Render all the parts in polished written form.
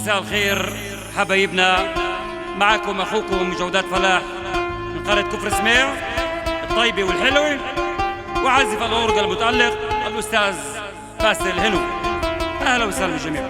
مساء الخير حبايبنا، معكم اخوكم جودات فلاح من قرية كفر سميع الطيبة والحلوة، وعازف الأورج المتألق الأستاذ باسل هنو. أهلا وسهلا بالجميع.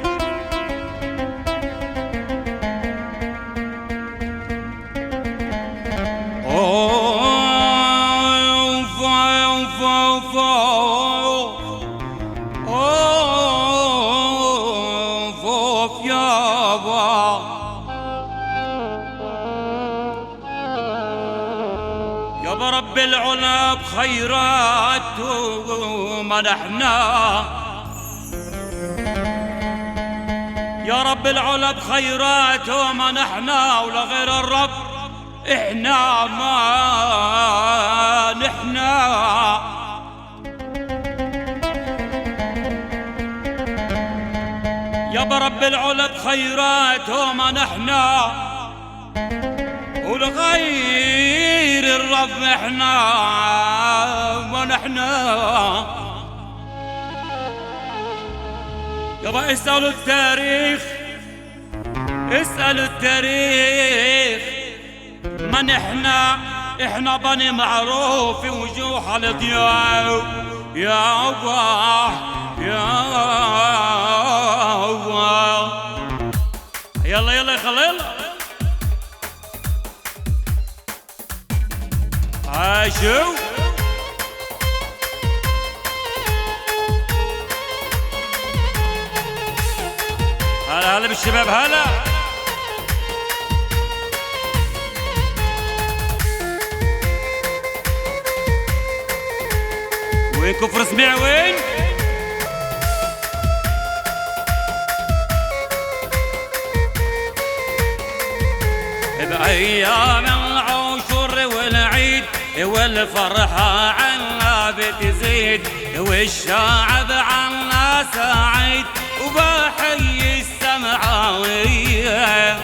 يا رب العلا بخيراته منحنا، يا رب العلا بخيراته منحنا، ولغير الرب احنا ما نحنا. يا رب العلا بخيراته منحنا، ولغير الرب احنا ونحنا. يابا اسألوا التاريخ، اسألوا التاريخ من احنا. احنا بني معروف وجوه الضياء. يا الله يا الله، يلا يلا يا خليل. عاشو هلا هلا بالشباب، هلا. وين كفر سميع وين؟ بأيام العشر والعيد والفرحة عنا بتزيد، والشعب عنا سعيد، وبحيي السمعاوية.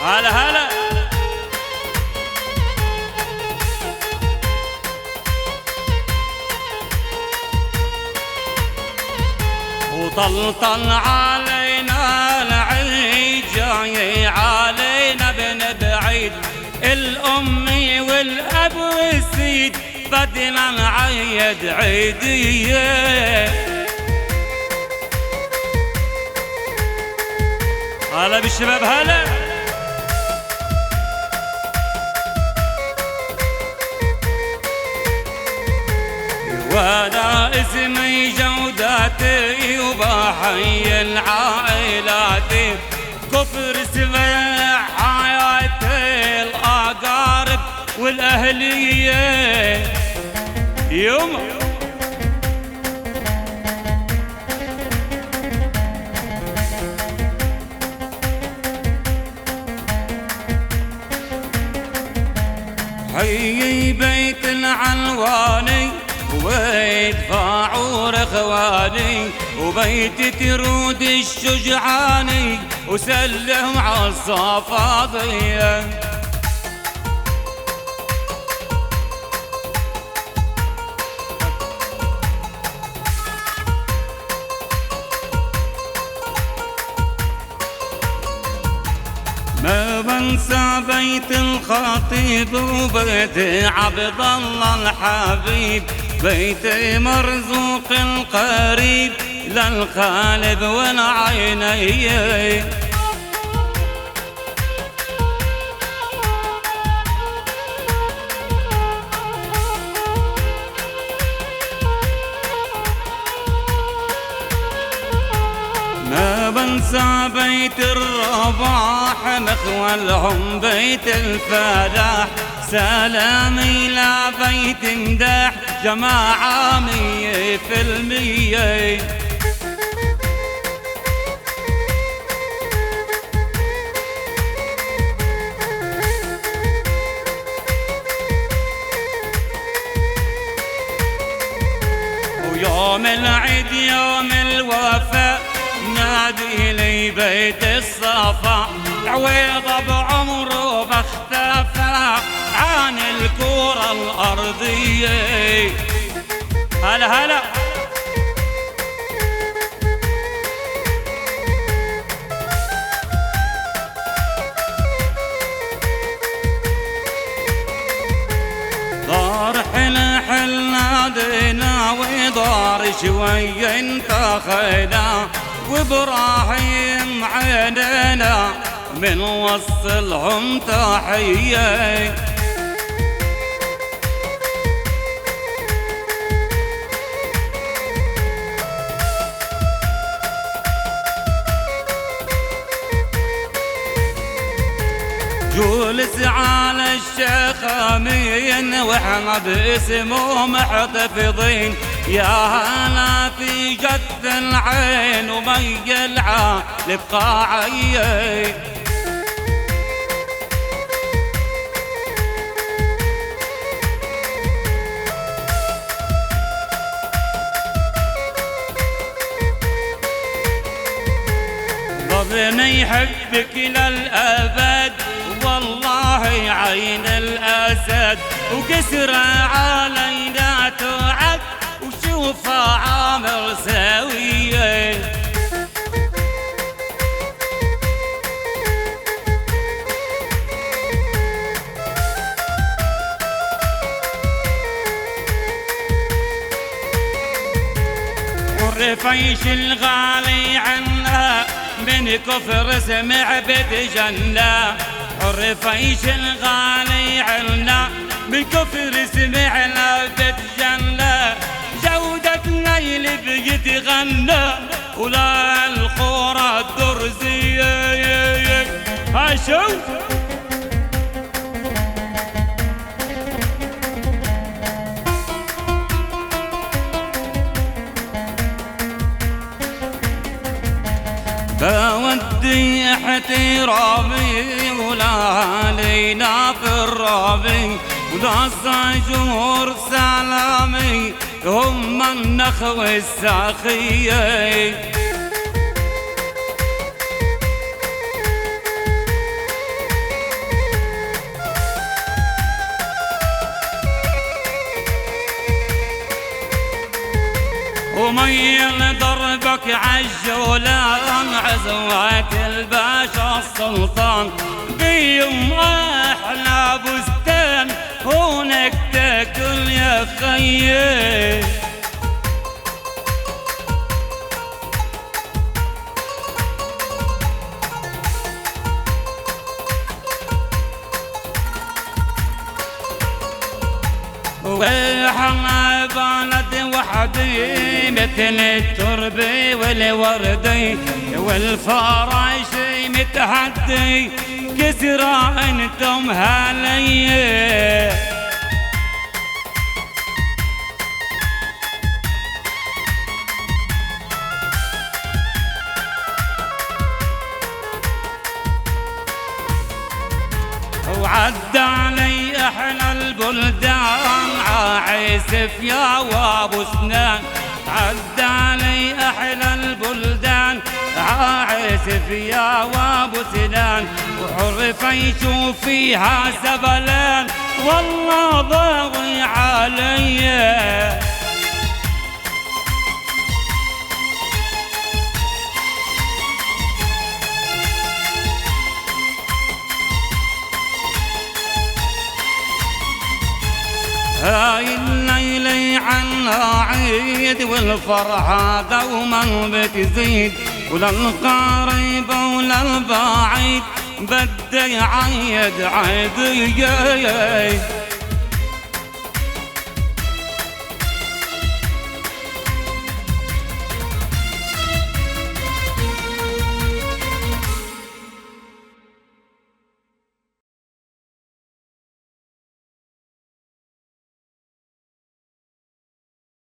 هلا هلا. وطلطل علينا العيد، جاي علينا بن بعيد، الأمي والأب والسيد بدنا نعيد عيدية. هلا بالشباب، هلا. وانا اسمي جوداتي، وبحيي العائلات كفر سميع، حياتي الأقارب والأهلية. يوم حيي بيت العنواني، وبيت فاعور اخواني، وبيت ترود الشجعاني، وسلم عالصفاضية. ما بنسى بيت الخطيب، وبيت عبد الله الحبيب، بيت مرزوق القريب للقلب والعينين. ما بنسى بيت الرباح، مخولهم بيت الفلاح، سلامي لا بيت مداح، جماعة 100%. ويوم العيد يوم الوفاء، نادي لي بيت الصفا، عويض بعمره باختفى عن الكرة الأرضية. هلا هلا. شوي انتخينا وابراهيم عينينا من وصلهم تحية. جولس على الشيخ امين واحنا باسمه محتفظين، يا هلا في جد العين ومي العال بقاعية. ظلني يحبك للأبد والله عين الأسد، وكسر علينا توعد وشوف عامر سوية. والرفيش الغالي عنا من كفر سمع بتجنى، الرفيش الغالي عنا من كفر سمعنا بتجنى، جودة ليل بيتغنى ولا القرى الدرزية. هاشو بودي احترامي ولا علينا في الرابي ولا الصجور سلامي هم النخوة الساخية. وميل دربك عالجولان عزوات الباشا السلطان، بيوم احلى بستان هونك تاكل يا خيي. واحنا بلد وحدي مثل التربي والوردي والفراش متحدي، كسرى انتم هاليه. وعد علي احلى البلدان عايسف يا وابو سنان، عد علي احلى البلدان عايسف يا وابو سنان، وحرف يشوف فيها سبلان والله ضاوي علي. هاي الليلة عنا عيد والفرحة دوما بتزيد، وللقريب وللبعيد بدي عيد عيدي.